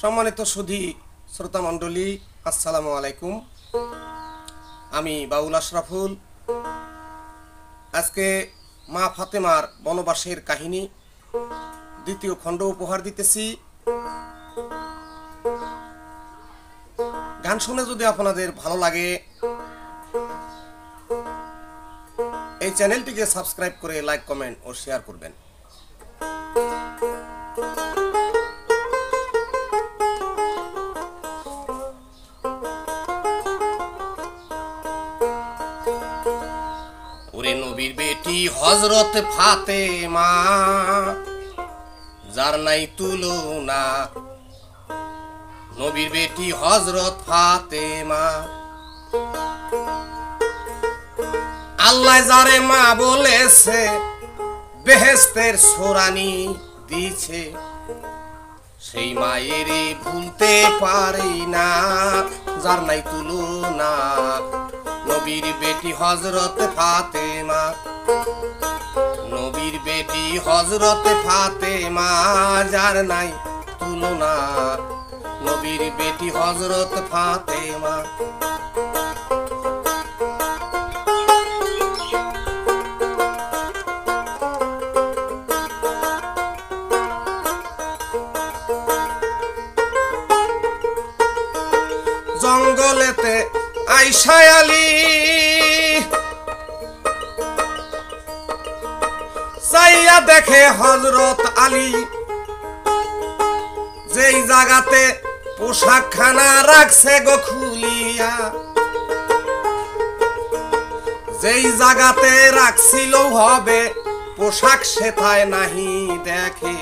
সম্মানিত সুধী শ্রোতা মণ্ডলী, আসসালামু আলাইকুম। আমি বাউল আশরাফুল। আজকে মা ফাতেমার বনবাসের কাহিনী দ্বিতীয় খণ্ড উপহার দিতেছি। গান শুনে যদি আপনাদের ভালো লাগে এই চ্যানেলটিকে সাবস্ক্রাইব করে লাইক, কমেন্ট ও শেয়ার করবেন। ওরে নবীর বেটি হযরত ফাতেমা, যার নাই তুলনা। নবীর বেটি হযরত ফাতেমা, আল্লাহ যারে মা বলেছে বেহেশতের সোরানি দিছে, সেই মায়েরই ভুলতে পারি না, যার নাই তুলনা। নবীর বেটি হযরত ফাতেমা, নবীর বেটি হযরত ফাতেমা, যার নাই তুলনা। নবীর বেটি হযরত ফাতেমা। জঙ্গলেতে আইসা আলী চাইয়া দেখে হযরত আলী, যেই জায়গাতে পোশাক খানা রাখছে গো খুলিয়া, যেই জায়গাতে রাখছিল হবে পোশাক সেথায় নাহি দেখে।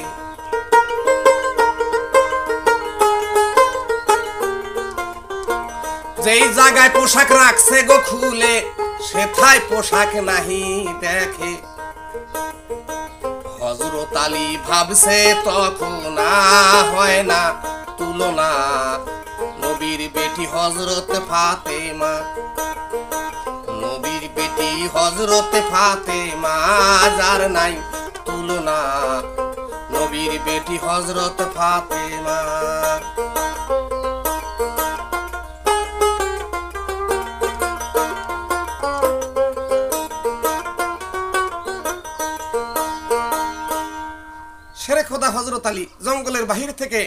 যেই জায়গায় পোশাক রাখছে গো খুলে, সেথায় পোশাক নাহি দেখে। হযরত আলী ভাবছে তখন হয় না তুলনা। নবীর বেটি হযরত ফাতেমা, নবীর বেটি হযরত ফাতেমা, যার নাই তুলনা। নবীর বেটি হযরত ফাতেমা। শেরে খোদা হযরত আলী জঙ্গলের বাহির থেকে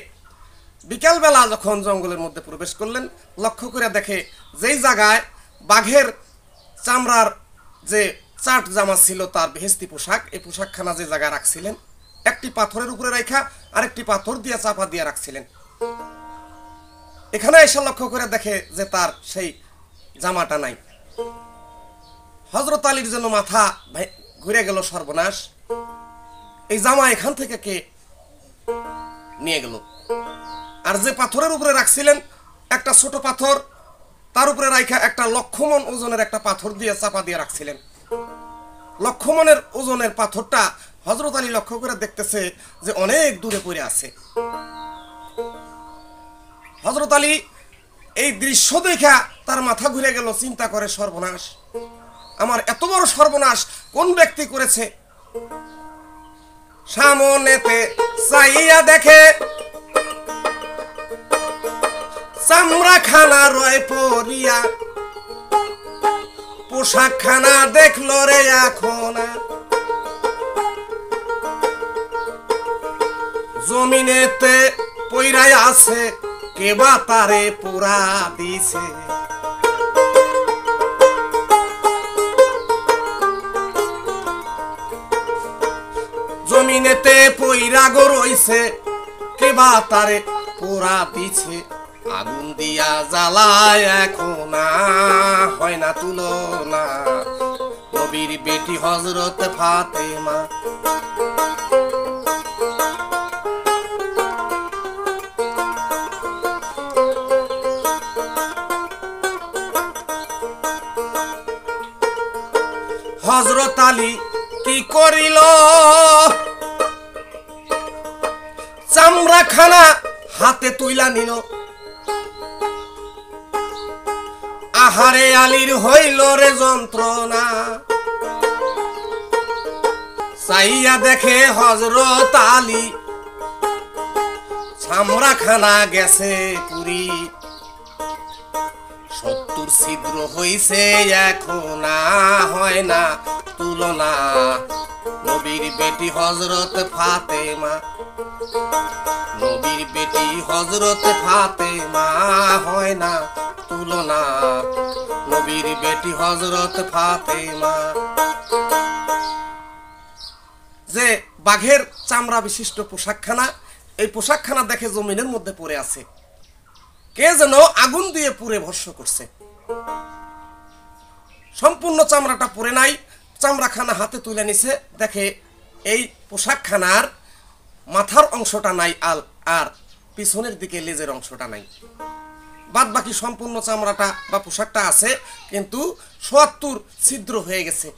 বিকালবেলা যখন জঙ্গলের মধ্যে প্রবেশ করলেন, লক্ষ্য করে দেখে যেই জায়গায় বাঘের চামড়ার যে চাট জামা ছিল তার বেহেশতি পোশাক, এই পোশাকখানা যে জায়গায় রাখছিলেন, একটি পাথরের উপরে রাখা আরেকটি পাথর দিয়ে চাপা দিয়ে রাখছিলেন। এখানে এসে লক্ষ্য করে দেখে যে তার সেই জামাটা নাই। হযরত আলীর জন্য মাথা ঘুরে গেল, সর্বনাশ, এই জামা এখান থেকে কে নিয়ে গেল? আর যে পাথরের উপরে রাখছিলেন একটা ছোট পাথর, তার উপরে রাখা একটা লক্ষমন ওজনের একটা পাথর দিয়ে চাপা দিয়ে রাখছিলেন। লক্ষমনের ওজনের পাথরটা হযরত আলী লক্ষ্য করে দেখতেছে যে অনেক দূরে পড়ে আছে। হযরত আলী এই দৃশ্য দেখা তার মাথা ঘুরে গেল, চিন্তা করে সর্বনাশ, আমার এত বড় সর্বনাশ কোন ব্যক্তি করেছে? সামনেতে চাইয়া দেখে চামড়া খানা রয় পরিয়া, পোশাক খানা দেখলো রে এখন। জমিনেতে পইরাই আছে, কেবা তারে পুরা দিছে। জমিনেতে পইরা গো রইছে, কেবা তারে পোড়া দিছে। আগুন দিয়া জ্বালায় এখন হয় না তুলনা। নবীর বেটি হযরত ফাতেমা। হযরত আলী কি করিল? চামড়া খানা হাতে তুইলা নিল। আহারে আলীর হইল রে যন্ত্রণা। চাইয়া দেখে হযরত আলী চামড়াখানা গেছে পুরি, 70 ছিদ্র হইছে এখন হয় না তুলনা। নবীর বেটি হযরত ফাতেমা, নবীর বেটি হযরত ফাতেমা হয় না তুলনা। নবীর বেটি হযরত ফাতেমা। যে বাঘের চামড়া বিশিষ্ট পোশাকখানা, এই পোশাকখানা দেখে জমিনের মধ্যে পড়ে আছে, কে যেন আগুন দিয়ে পুড়ে ভস্ম করছে। সম্পূর্ণ চামড়াটা পরে নাই, চামড়াখানা হাতে তুলে নিছে, দেখে এই পোশাকখানার মাথার অংশটা নাই আর পিছনের দিকে লেজের অংশটা নাই। বাদ বাকি সম্পূর্ণ চামড়াটা বা পোশাকটা আছে, কিন্তু ৭৪ ছিদ্র হয়ে গেছে।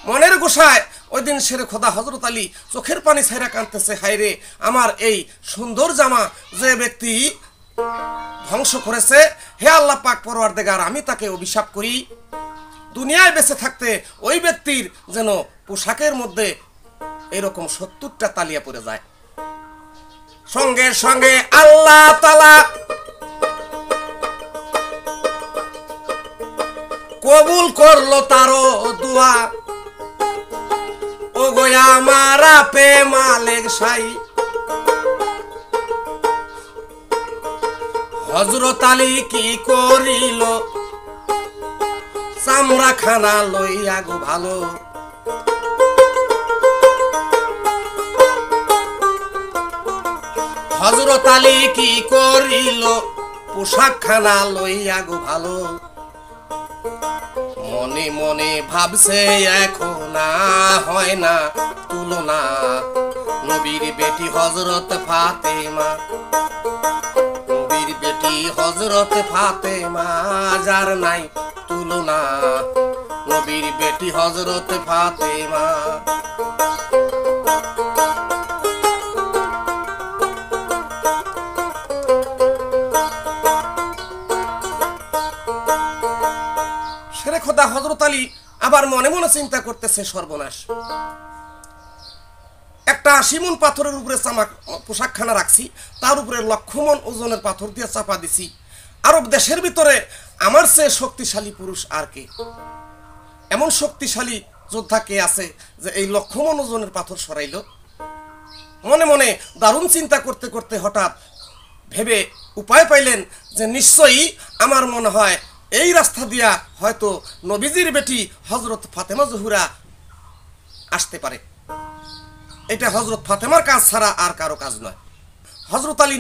মনের গোসায় ওই দিন শেরে খোদা হযরত আলী চোখের পানি ছাইরা কাঁদতেছে, হায়রে আমার এই সুন্দর জামা যে ব্যক্তি ধ্বংস করেছে, হে আল্লাহ পাক পরওয়ারদিগার, আমি তাকে অভিশাপ করি, দুনিয়ায় বেঁচে থাকতে ওই ব্যক্তির যেন পোশাকের মধ্যে এরকম ৭০টা তালিয়া পড়ে যায়। সঙ্গে সঙ্গে আল্লাহ তাআলা কবুল করলো তারও দোয়া। ও গো আমার আপে মালিক সাই, হযরত আলী কি করিল, চামড়াখানা লইয়া গো ভালো। হযরত আলী কি করিল, পোশাকখানা লইয়া গো ভালো। মনে মনে ভাবছে এখন হয় না তুলনা। নবীর বেটি হযরত ফাতেমা, নবীর বেটি হযরত ফাতেমা, যার নাই তুলনা। নবীর বেটি হযরত ফাতেমা। শেরে খোদা হযরত আলী আবার মনে মনে চিন্তা করতেছে, সর্বনাশ, একটা ৮০ মণ পাথরের উপরে পোশাকখানা রাখছি, তার উপরে ১০০ মণ ওজনের পাথর দিয়ে চাপা দিছি। আরব দেশের ভিতরে আমার চেয়ে শক্তিশালী পুরুষ আর কে? এমন শক্তিশালী যোদ্ধা কে আছে যে এই ১০০ মণ ওজনের পাথর সরাইল? মনে মনে দারুণ চিন্তা করতে করতে হঠাৎ ভেবে উপায় পাইলেন যে নিশ্চয়ই আমার মনে হয় এই রাস্তা দিয়া হয়তো নবীজির বেটি হযরত ফাতেমা জোহরা আসতে পারে। এটা হযরত ফাতেমার কাজ ছাড়া আর কারো কাজ নয়। হযরত আলী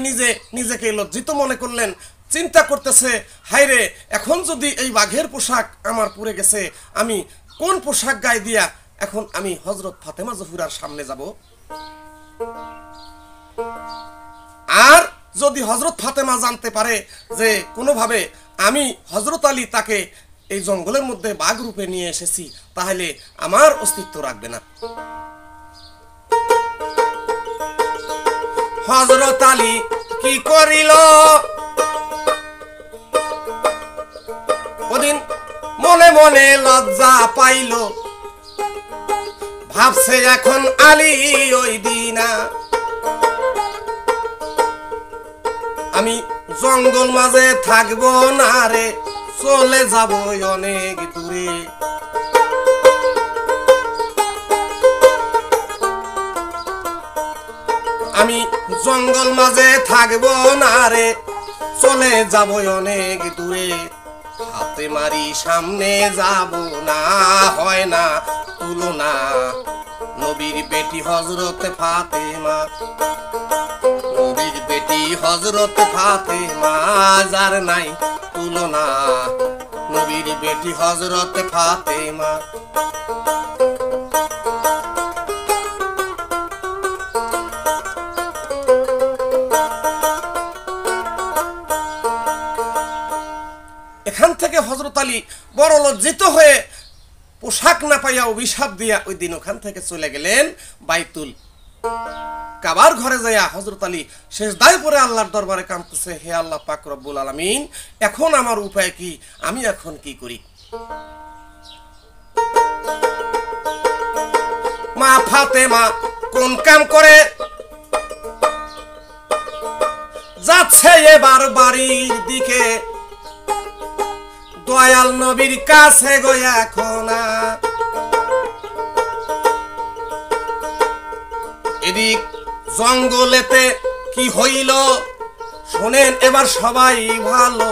নিজেকে লজ্জিত মনে করলেন, চিন্তা করতেছে, হায়রে, এখন যদি এই বাঘের পোশাক আমার পরে গেছে, আমি কোন পোশাক গায়ে দিয়া এখন আমি হযরত ফাতেমা জোহরার সামনে যাব? আর যদি হযরত ফাতেমা জানতে পারে যে কোনোভাবে আমি হযরত আলী তাকে এই জঙ্গলের মধ্যে বাঘ রূপে নিয়ে এসেছি, তাহলে আমার অস্তিত্ব রাখবে না। হযরত আলী কি করিল, ওদিন মনে মনে লজ্জা পাইল, ভাবছে এখন আলী ওই দিনা আমি জঙ্গল মাঝে থাকবো না রে, চলে যাব অনেক দূরে। আমি জঙ্গল মাঝে থাকবো না রে, চলে যাব অনেক দূরে। হাতে মারি সামনে যাব না, হয় না তুলনা। নবীর বেটি হযরত ফাতেমা, নবীর বেটি হযরত ফাতেমা, যার নাই তুলনা। নবীর বেটি হযরত ফাতেমা। এখান থেকে হযরত আলী বড় লজ্জিত হয়ে পোশাক না পাইয়া অভিশাপ দিয়া ওই দিন ওখান থেকে চলে গেলেন বাইতুল কাবার ঘরে যাইয়া হযরত আলী সেজদায় পড়ে আল্লাহর দরবারে কাঁদতেছে, হে আল্লাহ পাক রব্বুল আলামিন, এখন আমার উপায় কি? আমি এখন কি করি? মা ফাতেমা কোন কাম করে যাচ্ছে এবার বাড়ির দিকে, দয়াল নবীর কাছে গো এখন। এদিক জঙ্গলেতে কি হইল শোনেন এবার সবাই ভালো।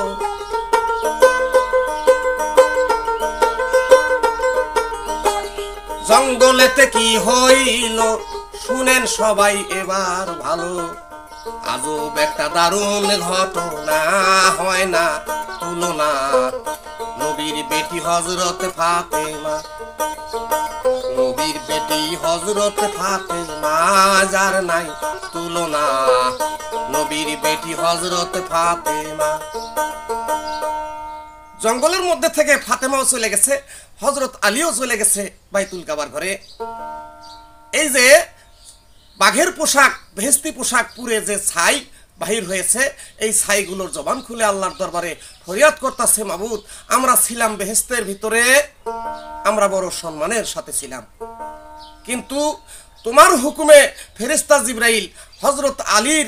জঙ্গলেতে কি হইল শুনেন সবাই এবার ভালো। আজব একটা দারুণ ঘটনা, হয় না তুলনা নবীর বেটি হযরত ফাতেমা। নবীর বেটি হযরত ফাতেমা, যার নাই তুলনা নবীর বেটি হযরত ফাতেমা। জঙ্গলের মধ্যে থেকে ফাতেমাও চলে গেছে, হযরত আলীও চলে গেছে বাইতুল কাবার ঘরে। এই যে বাঘের পোশাক, বেহেশতি পোশাক পুরে যে ছাই বাহির হয়েছে, এই ছাইগুলোর জবান খুলে আল্লাহর দরবারে ফরিয়াদ করতেছে, মাবুদ আমরা ছিলাম বেহেশতের ভিতরে, আমরা বড় সম্মানের সাথে ছিলাম, কিন্তু তোমার হুকুমে ফেরেশতা জিবরাইল হযরত আলীর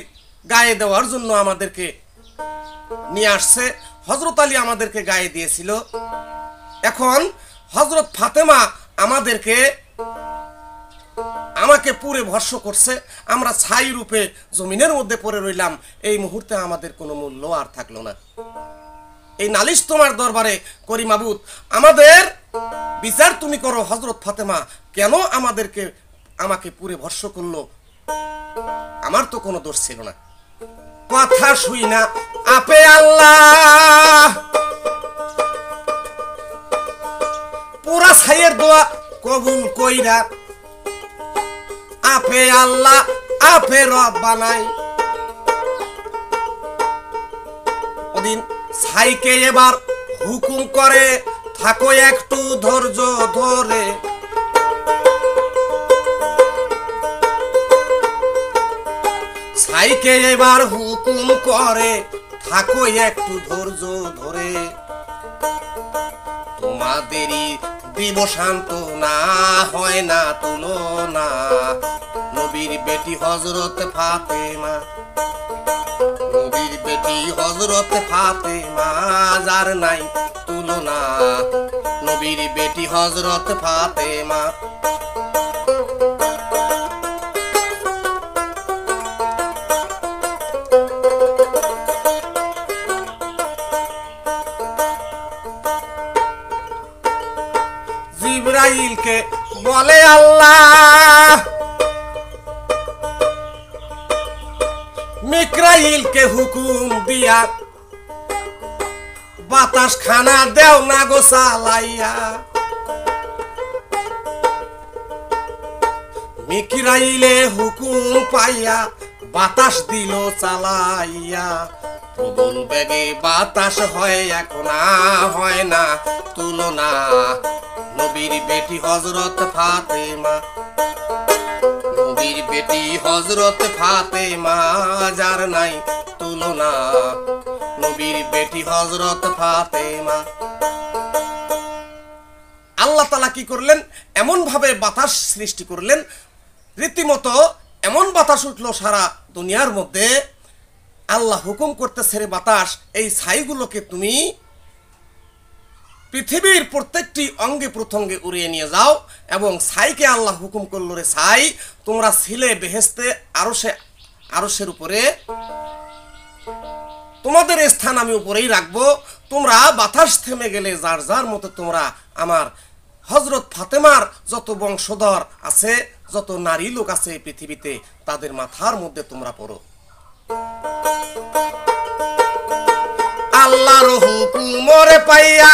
গায়ে দেওয়ার জন্য আমাদেরকে নিয়ে আসছে। হযরত আলী আমাদেরকে গায়ে দিয়েছিল, এখন হযরত ফাতেমা আমাকে পুরে ভস্ম করছে, আমরা ছাই রূপে জমিনের মধ্যে পড়ে রইলাম। এই মুহূর্তে আমাদের কোনো মূল্য আর থাকলো না। এই নালিশ তোমার দরবারে করি মাবুদ, আমাদের বিচার তুমি করো। হযরত ফাতেমা কেন আমাকে পুরে ভস্ম করলো? আমার তো কোনো দোষ ছিল না। কথা শুই না আপে আল্লাহ, পুরা ছাইয়ের দোয়া কবুল কইরা, আপে আল্লাহ আপে রব বানাই। ওদিন ছাইকে এবার হুকুম করে, থাকো একটু ধৈর্য ধরে। ছাইকে এবার হুকুম করে, থাকো একটু ধৈর্য ধরে। তোমাদেরই দিব সান্ত্বনা, হয় না তুলনা নবীর বেটি হযরত ফাতেমা। নবীর বেটি হযরত ফাতেমা, যার নাই তুলনা নবীর বেটি হযরত ফাতেমা। জিবরাইলকে বলে আল্লাহ, মিকরাইলকে হুকুম দিয়া, বাতাস খানা দেও না গো চালাইয়া। মিকরাইলে হুকুম পাইয়া, বাতাস দিল চালাইয়া। প্রবল বেগে বাতাস হয় এখন, হয় না তুলনা নবীর বেটি হযরত ফাতেমা। নবীর বেটি হযরত ফাতেমা, যার নাই তুলনা নবীর বেটি হযরত ফাতেমা। আল্লাহ তাআলা কি করলেন? এমন ভাবে বাতাস সৃষ্টি করলেন, রীতিমতো এমন বাতাস উঠলো সারা দুনিয়ার মধ্যে। আল্লাহ হুকুম করতেছে, রে বাতাস এই ছাইগুলোকে তুমি পৃথিবীর প্রত্যেকটি অঙ্গে প্রত্যঙ্গে উড়িয়ে নিয়ে যাও। এবং ছাইকে আল্লাহ হুকুম করলো, রে ছাই তোমরা ছিলে বেহেশতে আরশের উপরে, তোমাদের স্থান আমি উপরেই রাখবো। তোমরা বাতাস থেমে গেলে যার যার মতো তোমরা আমার হযরত ফাতেমার যত বংশধর আছে, যত নারী লোক আছে পৃথিবীতে, তাদের মাথার মধ্যে তোমরা পড়ো। আল্লাহর হুকুমরে পাইয়া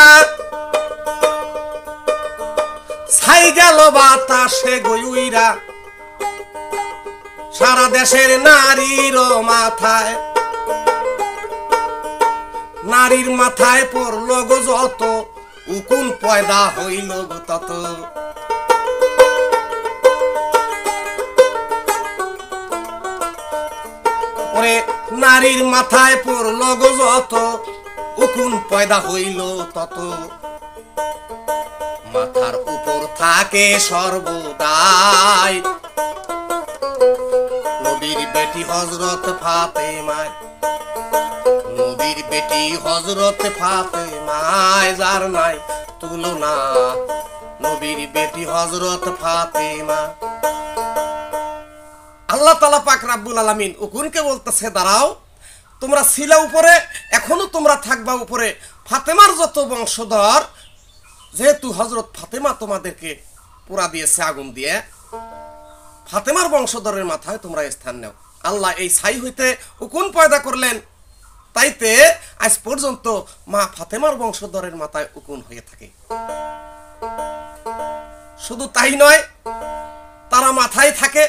ছাই গেল বাতাসে গইরা, সারা দেশের নারীর মাথায়, নারীর মাথায় পড়ল গো যত, উকুন পয়দা হইল গো তত। ওরে নারীর মাথায় পড়ল গো যত, উকুন পয়দা হইল তত। মাথার উপর থাকে সর্বদাই নবীর বেটি হযরত ফাতেমায়, নবীর বেটি হযরত ফাতেমায় যার নাই তুলনা, নবীর বেটি হযরত ফাতেমা। আল্লাহ তাআলা পাক রব্বুল আলামিন উকুনকে বলতেছে দাঁড়াও, তোমরা ছিলা উপরে, এখনো তোমরা থাকবা উপরে। ফাতেমার যত বংশধর, যেহেতু হযরত ফাতেমা তোমাদেরকে পোড়া দিয়েছে আগুন দিয়ে, ফাতেমার বংশধরের মাথায় তোমরা স্থান নাও। আল্লাহ এই ছাই হইতে উকুন পয়দা করলেন, তাইতে আজ পর্যন্ত মা ফাতেমার বংশধরের মাথায় উকুন হয়ে থাকে। শুধু তাই নয়, তারা মাথায় থাকে,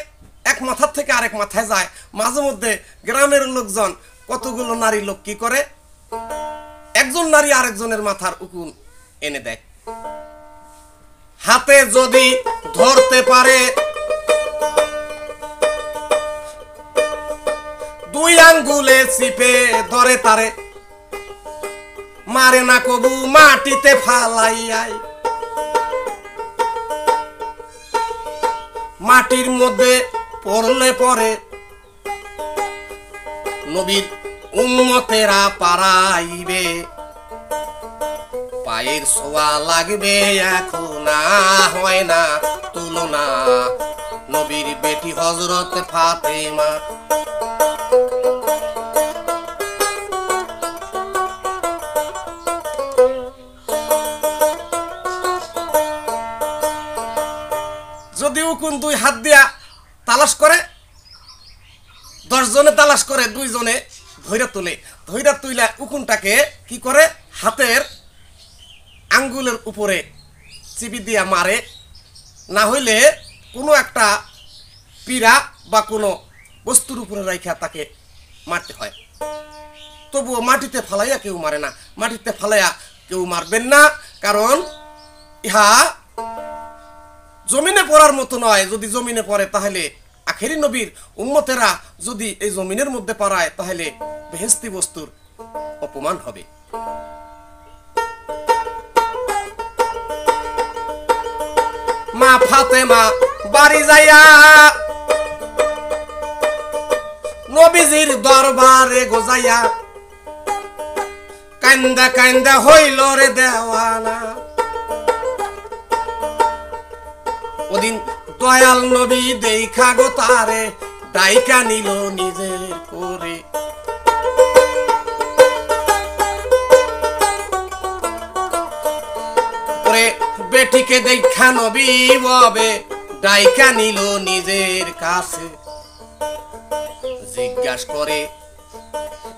এক মাথার থেকে আরেক মাথায় যায়। মাঝে মধ্যে গ্রামের লোকজন কতগুলো নারী লোক কি করে, একজন নারী আরেকজনের মাথার উকুন এনে দেয়। হাতে যদি ধরতে পারে, দুই আঙ্গুলে চিপে ধরে তারে, মারে না কবু মাটিতে ফালাইয়াই। মাটির মধ্যে পড়লে পরে নবীর উম্মতেরা পারাইবে, পায়ের ছোঁয়া লাগবে এখন হয় না তুলনা, নবীর বেটি হযরত ফাতেমা। যদি উকুন দুই হাত দিয়া তালাশ করে, 10 জনে তালাশ করে, 2 জনে ধৈরা তুলে, ধৈরা তুইলা উকুনটাকে কি করে হাতের আঙ্গুলের উপরে চিপি দিয়া মারে, না হইলে কোনো একটা পীড়া বা কোনো বস্তুর উপরে রাইখা তাকে মারতে হয়। তবুও মাটিতে ফালাইয়া কেউ মারে না, মাটিতে ফালাইয়া কেউ মারবেন না, কারণ ইহা জমিনে পড়ার মতো নয়। যদি জমিনে পড়ে তাহলে আখেরি নবীর উম্মতেরা যদি এই জমিনের মধ্যে পড়ায় তাহলে বেহেশতি বস্তুর অপমান হবে। মা ফাতেমা বাড়ি যাইয়া নবীজির দরবারে গোজাইয়া, কান্দা কান্দা হইল রে দেওয়ানা। ওদিন দয়াল নবী দেখা গো তারে, ডাইকা নিল নিজের করে। বেটিকে দেখা নবী ববে, ডাইকা নিল নিজের কাছে। জিজ্ঞাসা করে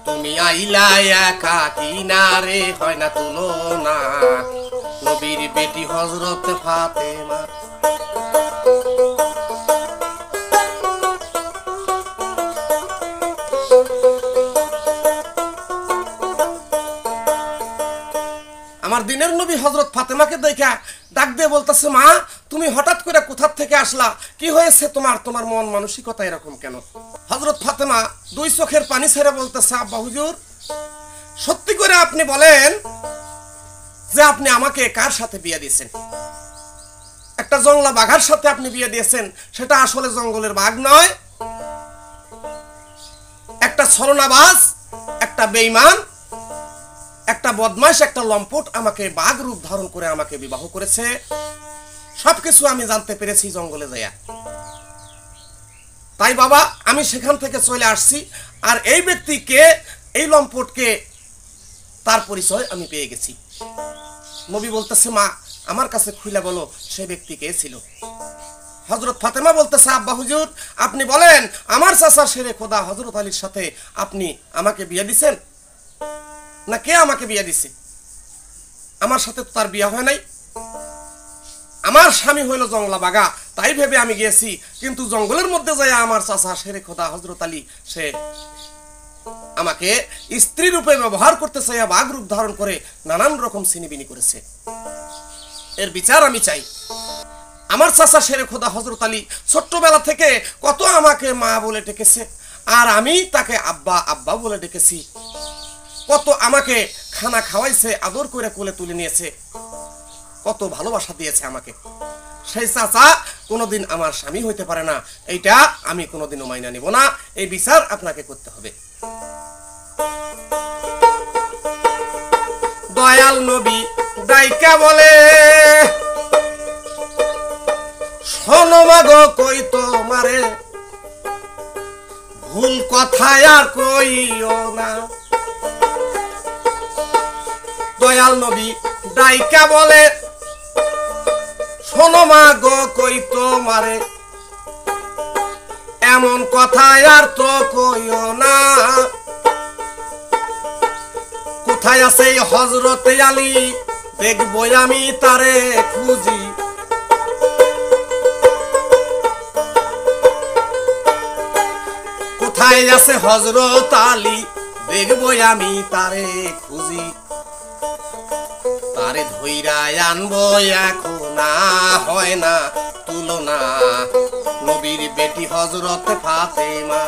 তুমি আইলা একা কিনারে, হয় না তুলনা, নবীর বেটি হযরত ফাতেমা। আমার দিনের নবী হযরত ফাতেমাকে দেখা ডাক দিয়ে বলতেছে, মা তুমি হঠাৎ করে কোথা থেকে আসলা, কি হয়েছে তোমার, তোমার মন মানসিকতা এরকম কেন? হযরত ফাতেমা 2 চোখের পানি ছেড়ে বলতেছে, আব্বা হুজুর সত্যি করে আপনি বলেন যে আপনি আমাকে কার সাথে বিয়ে দিয়েছেন? একটা জংলা বাঘার সাথে আপনি বিয়ে দিয়েছেন, সেটা আসলে জঙ্গলের বাঘ নয়, একটা ছলনাবাজ, একটা বেঈমান, একটা বদমাশ, একটা লম্পট আমাকে বাঘ রূপ ধারণ করে আমাকে বিবাহ করেছে। সবকিছু আমি জানতে পেরেছি জঙ্গলে যাইয়া। তাই বাবা আমি সেখান থেকে চলে আসছি, আর এই ব্যক্তিকে, এই লম্পটকে, তার পরিচয় আমি পেয়ে গেছি। নবী বলতেছে, মা আমার কাছে খুলে বলো সে ব্যক্তি কে ছিল? হযরত ফাতেমা বলতেছে, আব্বা হুজুর আপনি বলেন আমার চাচা শেরে খোদা হযরত আলীর সাথে আপনি আমাকে বিয়ে দিছেন, না কে আমাকে বিয়ে দিছে? আমার সাথে তো তার বিয়ে হয় নাই। আমার স্বামী হইল জংলা বাগা, তাই ভেবে আমি গিয়েছি, কিন্তু জঙ্গলের মধ্যে যাই আমার চাচা শেরে খোদা হযরত আলী সে আমাকে স্ত্রী রূপে ব্যবহার করতে চাইয়া বাঘ রূপ ধারণ করে নানান রকম ছিনিবিনি করেছে। এর বিচার আমি চাই। আমার চাচা শেরে খোদা হযরত আলী ছোট্টবেলা থেকে কত আমাকে মা বলে ডেকেছে, আর আমি তাকে আব্বা আব্বা বলে ডেকেছি। কত আমাকে খানা খাওয়াইছে, আদর করে কোলে তুলে নিয়েছে, কত ভালোবাসা দিয়েছে আমাকে। সেই চাচা কোনোদিন আমার স্বামী হইতে পারে না, এইটা আমি কোনোদিনও মাইনা নিব না। এই বিচার আপনাকে করতে হবে। দয়াল নবী ডাইকা বলে, শোনো মাগো কই তোমারে, ভুল কথায় আর কইও না। দয়াল নবী ডাইকা বলে, শোনো মাগো কই তোমারে, এমন কথায় আর তো কইও না। কোথায় আছে হযরতে আলী, দেখবো আমি তারে খুঁজি। কোথায় আছে হযরত আলী, দেখবো আমি তারে খুঁজি। তারে ধইরা আনবো এখন, না হয় না তুলনা, নবীর বেটি হযরত ফাতেমা।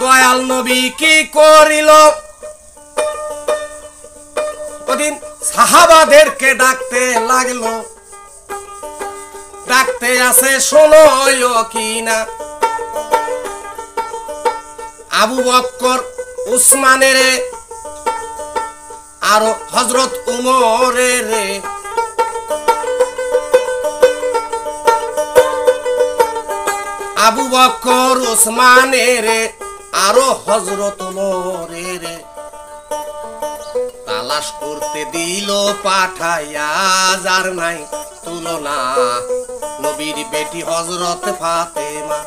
দয়াল নবী কি করিল, ওদিন সাহাবাদেরকে ডাকতে লাগলো। ডাকতে আছে শোনো কিনা, আবু বকর উসমানের, আর হযরত উমরের। আবু বকর উসমানের আরো হযরত উমরের, তালাশ করতে দিল পাঠাইয়া, যার নাই তুলনা, নবীর বেটি হযরত ফাতেমা।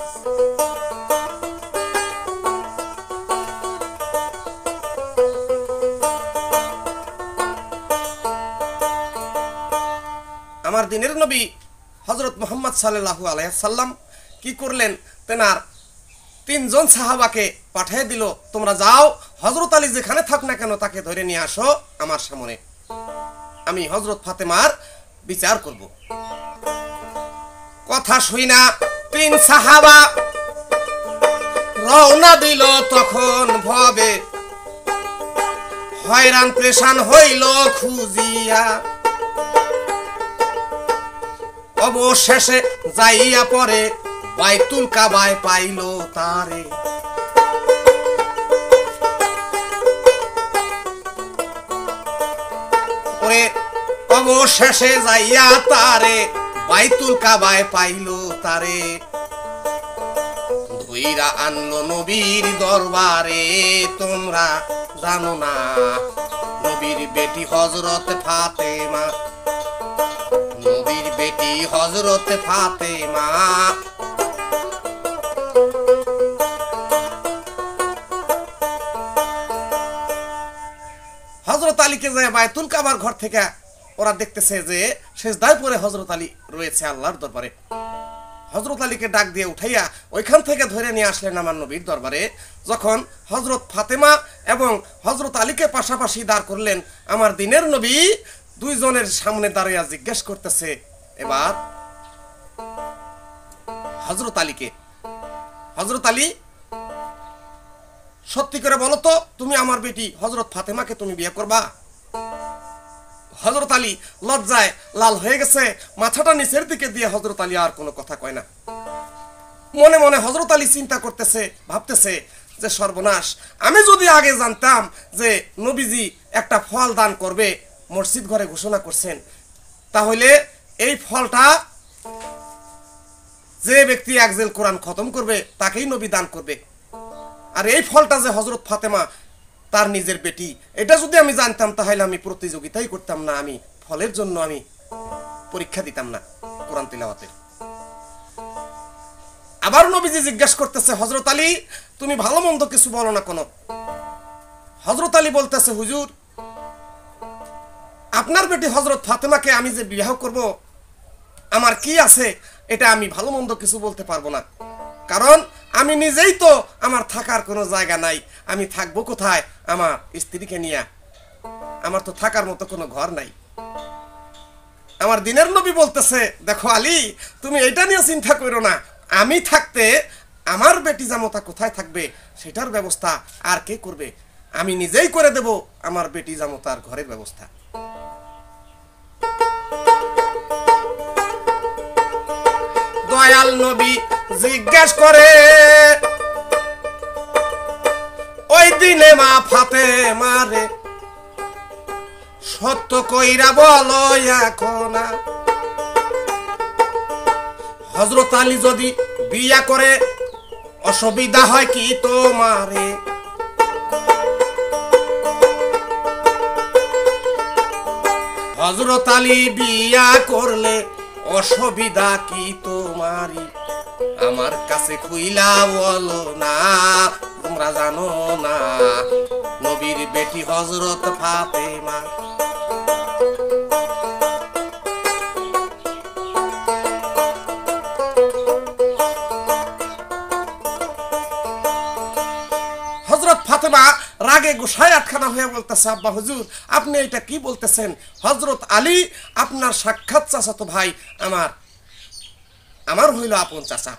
আমার দিনের নবী হযরত মুহাম্মদ সাল্লাল্লাহু আলাইহি সাল্লাম কি করলেন, তেনার তিনজন সাহাবাকে পাঠিয়ে দিল, তোমরা যাও হযরত আলী যেখানে থাক না কেন তাকে ধরে নিয়ে আসো আমার সামনে, আমি হযরত ফাতেমার বিচার করব। কথা শুই না তিন সাহাবা রওনা দিল তখন ভবে, হয়রান পেশান হইল খুঁজিয়া। অবশেষে যাইয়া পরে বাইতুল কাবায় পাইল তারে। অবশেষে যাইয়া তারে বাইতুল কাবায় পাইল তারে। ধইরা আনলো নবীর দরবারে, তোমরা জানো না নবীর বেটি হযরত ফাতেমা, নবীর বেটি হযরত ফাতেমা। হযরত আলীকে যায় বাইতুল কাবার ঘর থেকে ওরা দেখতেছে যে সেজদায় পড়ে হযরত আলী রয়েছে আল্লাহর দরবারে। হযরত আলীকে ডাক দিয়ে উঠাইয়া ওইখান থেকে ধরে নিয়ে আসলেন আমার নবীর দরবারে। যখন হযরত ফাতেমা এবং হযরত আলীকে পাশাপাশি দাঁড় করলেন, আমার দিনের নবী দুইজনের সামনে দাঁড়িয়ে জিজ্ঞেস করতেছে এবার হযরত আলীকে, হযরত আলী সত্যি করে বলো তো, তুমি আমার বেটি হযরত ফাতেমাকে তুমি বিয়ে করবা? হযরত আলী লজ্জায় লাল হয়ে গেছে, মাথাটা নিচের দিকে দিয়ে হযরত আলী আর কোনো কথা কয় না। মনে মনে হযরত আলী চিন্তা করতেছে, ভাবতেছে যে সর্বনাশ, আমি যদি আগে জানতাম যে নবীজি একটা ফল দান করবে, মসজিদ ঘরে ঘোষণা করছেন, তাহলে এই ফলটা যে ব্যক্তি একজেল কোরআন খতম করবে তাকেই নবী দান করবে। আর এই ফলটা যে হযরত ফাতেমা তার নিজের বেটি, এটা যদি আমি জানতাম তাহলে আমি প্রতিযোগিতাই করতাম না, আমি ফলের জন্য আমি পরীক্ষা দিতাম না কোরআন তিলাওয়াতে। আবার নবীজি জিজ্ঞাসা করতেছে, হযরত আলী তুমি ভালো মন্দ কিছু বলো না কোনো? হযরত আলী বলতেছে, হুজুর আপনার বেটি হযরত ফাতেমাকে আমি যে বিবাহ করব, আমার কি আছে এটা আমি ভালো মন্দ কিছু বলতে পারবো না, কারণ আমি নিজেই তো আমার থাকার কোনো জায়গা নাই, আমি থাকবো কোথায় আমার স্ত্রীকে নিয়ে? আমার তো থাকার মতো কোনো ঘর নাই। আমার দিনের নবী বলতেছে, দেখো আলী তুমি এটা নিয়ে চিন্তা করো না, আমি থাকতে আমার বেটি জামতা কোথায় থাকবে সেটার ব্যবস্থা আর কে করবে? আমি নিজেই করে দেব আমার বেটি জামতার ঘরের ব্যবস্থা। দয়াল নবী জিজ্ঞেস করে ওই দিনে মা ফাতেমারে, সত্য কইরা বলো এখন হযরত আলী যদি বিয়া করে অসুবিধা হয় কি তোমারে? হযরত আলী বিয়া করলে অসুবিধা কি তোমারি? আমার কাছে খুইলা বলো না, তোমরা জানো না নবীর বেটি হযরত ফাতেমা। হযরত ফাতেমা রাগে গুসায় আটখানা হয়ে বলতেছে, আব্বা হুজুর আপনি এটা কি বলতেছেন? হযরত আলী আপনার সাক্ষাৎ চাচাতো ভাই, আমার হইল আপন চাচা,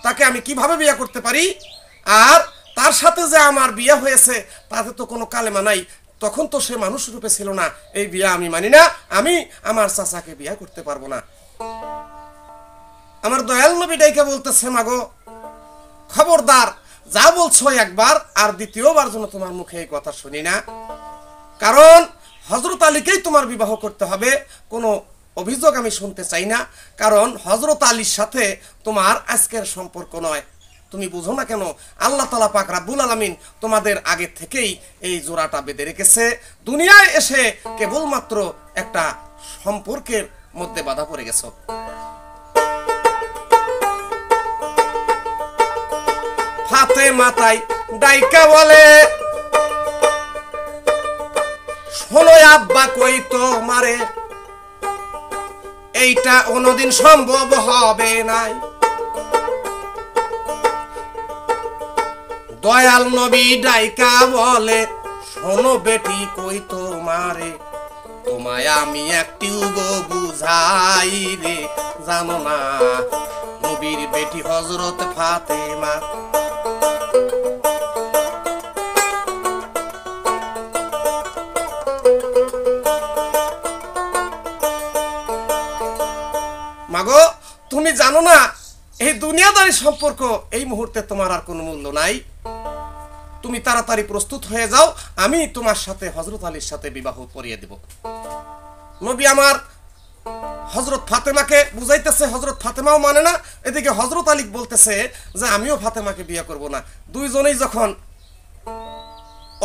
তাকে আমি কিভাবে বিয়ে করতে পারি? আর তার সাথে যে আমার বিয়ে হয়েছে তাতে তো কোনো কালেমা নাই, তখন তো সে মানুষ রূপে ছিল না। এই বিয়ে আমি মানি না, আমি আমার চাচাকে বিয়ে করতে পারবো না। আমার দয়াল নবী ডাইকে বলতেছে, মাগো খবরদার, যা বলছো একবার আর দ্বিতীয়বার যেন তোমার মুখে এই কথা শুনি না, কারণ হযরত আলীকেই তোমার বিবাহ করতে হবে। কোনো অভিযোগ আমি শুনতে চাই না, কারণ হযরত আলীর সাথে তোমার আজকের সম্পর্ক নয়। তুমি বুঝো না কেন? আল্লাহ তাআলা পাক রব্বুল আলামিন তোমাদের আগে থেকেই এই জোড়াটা বেঁধে রেখেছে। দুনিয়ায় এসে কেবলমাত্র একটা সম্পর্কের মধ্যে বাধা পড়ে গেছো। ফাতেমা তাই ডাইকা বলে, শোনো আব্বা কই তোমারে, এইটা কোনোদিন সম্ভব হবে নাই। দয়াল নবী ডাইকা বলে, শোনো বেটি কই তোমারে, তোমায় আমি একটিও বুঝাই রে, জানো না নবীর বেটি হযরত ফাতেমা। মাগো তুমি জানো না এই দুনিয়াদারি সম্পর্ক এই মুহূর্তে তোমার আর কোনো মূল্য নাই। তুমি তাড়াতাড়ি প্রস্তুত হয়ে যাও, আমি তোমার সাথে হযরত আলীর সাথে বিবাহ পড়িয়ে দেব। নবী আমার হযরত ফাতেমাকে বুঝাইতেছে, হযরত ফাতেমাও মানে না, এদিকে হযরত আলী বলতেছে যে আমিও ফাতেমাকে বিয়ে করব না। দুইজনেই যখন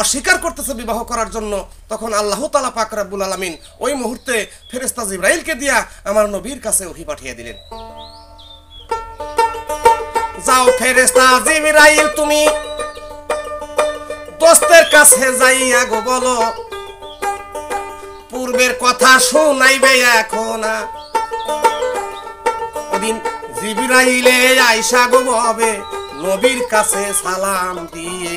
অস্বীকার করতেছে বিবাহ করার জন্য, তখন আল্লাহ তাআলা পাক রব্বুল আলামিন ওই মুহূর্তে ফেরেশতা জিবরাইলকে দিয়া আমার নবীর কাছে ওহী পাঠিয়ে দিলেন। যাও ফেরেশতা জিবরাইল, তুমি দোস্তের কাছে যাইয়া গো বলো, পূর্বের কথা শুনাইবে এখন। ওদিন জিবরাইলে আইসা গো ববে নবীর কাছে সালাম দিয়ে,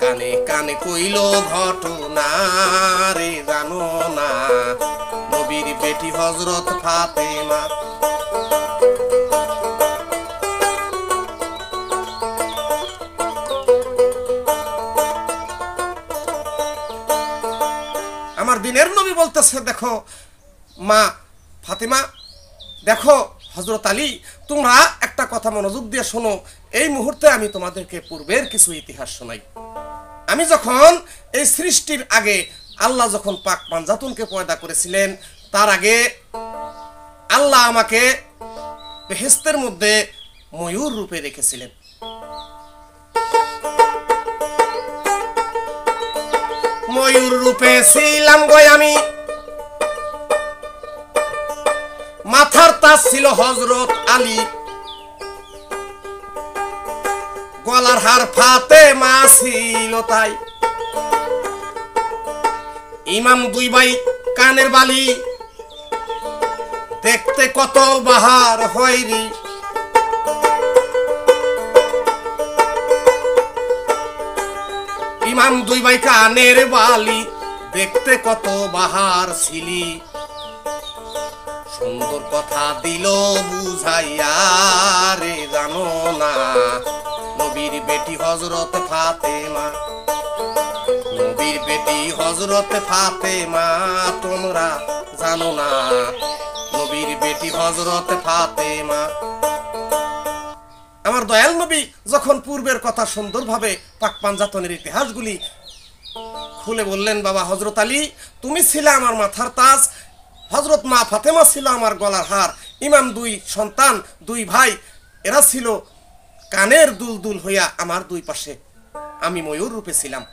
কানে কানে কইল ঘটনা রে, জানো না নবীর বেটি হযরত ফাতেমা। আমার দিনের নবী বলতেছে, দেখো মা ফাতেমা, দেখো হযরত আলী, তোমরা একটা কথা মনোযোগ দিয়ে শোনো। এই মুহূর্তে আমি তোমাদেরকে পূর্বের কিছু ইতিহাস শোনাই। আমি যখন এই সৃষ্টির আগে আল্লাহ যখন পাক পাঞ্জাতুনকে পয়দা করেছিলেন, তার আগে আল্লাহ আমাকে বেহেশতের মধ্যে ময়ূর রূপে রেখেছিলেন। ময়ূর রূপে ছিলাম গো আমি, মাথার তাজ ছিল হযরত আলী, গলার হার ফাতেমা ছিল তাই। ইমাম দুই ভাই কানের বালি, দেখতে কত বাহার হয়রি। ইমাম দুই ভাই কানের বালি, দেখতে কত বাহার ছিলি। সুন্দর কথা দিল বুঝাইয়া রে জানো না নবীর বেটি হযরত ফাতেমা, নবীর বেটি হযরত ফাতেমা তোমরা জানো না নবীর বেটি হযরত ফাতেমা। আমার দয়াল নবী যখন পূর্বের কথা সুন্দরভাবে পাক পাঞ্জাতনের ইতিহাসগুলি খুলে বললেন, বাবা হযরত আলী তুমি ছিলে আমার মাথার তাজ, হযরত মা ফাতেমা ছিল আমার গলার হার, ইমাম দুই সন্তান দুই ভাই এরা ছিল কানের দুলদুল হইয়া আমার দুই পাশে, আমি ময়ূর রূপে ছিলাম।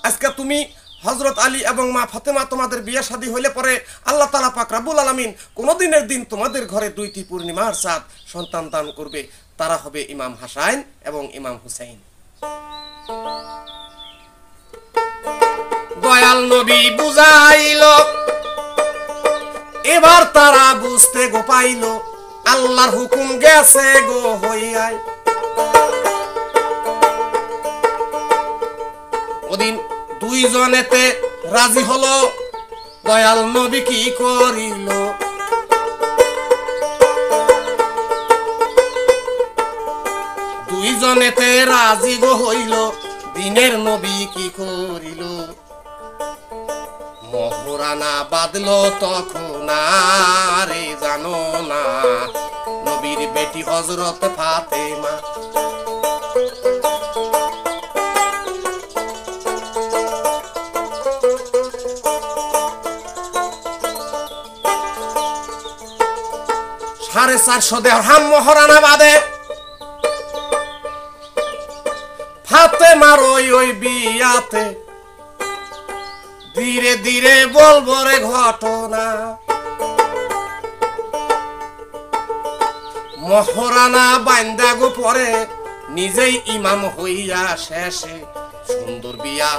আজকে তুমি হযরত আলী এবং মা ফাতেমা তোমাদের বিয়ে শাদী হইলে পরে আল্লাহ তাআলা পাক রব্বুল আলামিন কোনদিনের দিন তোমাদের ঘরে দুইটি পূর্ণিমার চাঁদ সন্তান দান করবে, তারা হবে ইমাম হাসান এবং ইমাম হুসাইন। দয়াল নবী বুঝাইল, এবার তারা বুঝতে গো পাইল, আল্লাহর হুকুম গেছে গো হইয়াই। ওদিন দুইজনেতে রাজি হলো, দয়াল নবী কি করিল, দুইজনেতে রাজি গো হইল, দিনের নবী কি করিল, মহরানা বাদলো তখন রে জানো না নবীর বেটি হযরত ফাতেমা। সাড়ে 400 দিরহাম মহরানা বাদে ফাতেমার ওই বিয়াতে ধীরে ধীরে বলবো রে ঘটনা, মহরানা বান্দা গো পরে নিজেই ইমাম হইয়া শেষে, সুন্দর বিয়া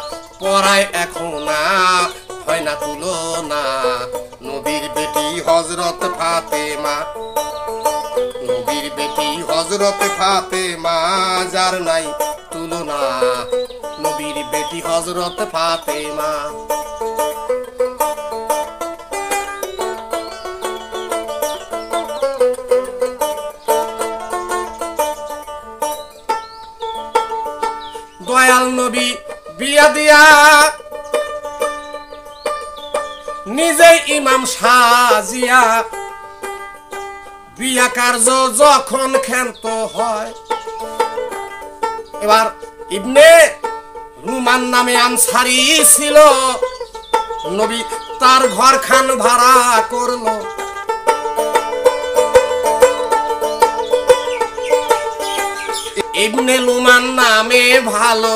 পড়ায় এখন হয় না তুলনা নবীর বেটি হযরত ফাতেমা, নবীর বেটি হযরত ফাতেমা যার নাই তুলনা নবীর বেটি হযরত ফাতেমা। দয়াল নবী বিয়া দিয়া নিজেই ইমাম সাজিয়া, বিয়া কার্য যখন ক্ষান্ত হয়, এবার ইবনে রুমান নামে আনসারী ছিল, নবী তার ঘর খান ভাড়া করলো, ইবনে লুমান নামে ভালো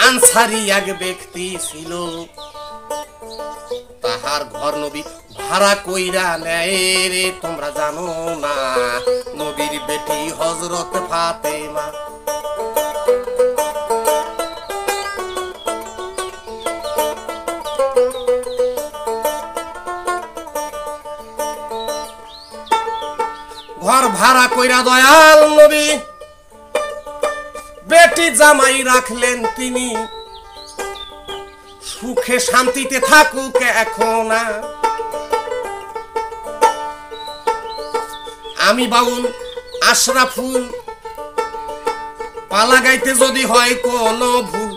আনসারী এক ব্যক্তি ছিল, তাহার ঘর নবী ভাড়া কইরা নেয় রে তোমরা জানো না নবীর বেটি হযরত ফাতেমা। ঘর ভাড়া কইরা দয়াল নবী বেটি জামাই রাখলেন তিনি, সুখে শান্তিতে থাকুক এখন। আমি বাউল আশরাফুল পালা গাইতে যদি হয় কোনো ভুল,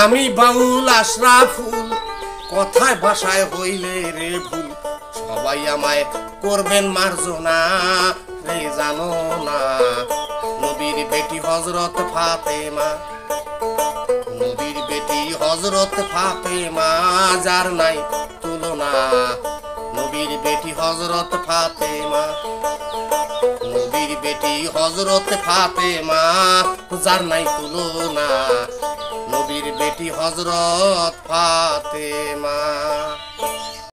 আমি বাউল আশরাফুল কথায় ভাষায় হইলে রে ভুল, সবাই আমায় করবেন মার্জনা রে জানো না নবীর বেটি হযরত ফাতেমা, নবীর বেটি হযরত ফাতেমা যার নাই তুলনা নবীর বেটি হযরত ফাতেমা, নবীর বেটি হযরত ফাতেমা যার নাই তুলনা নবীর বেটি হযরত ফাতেমা।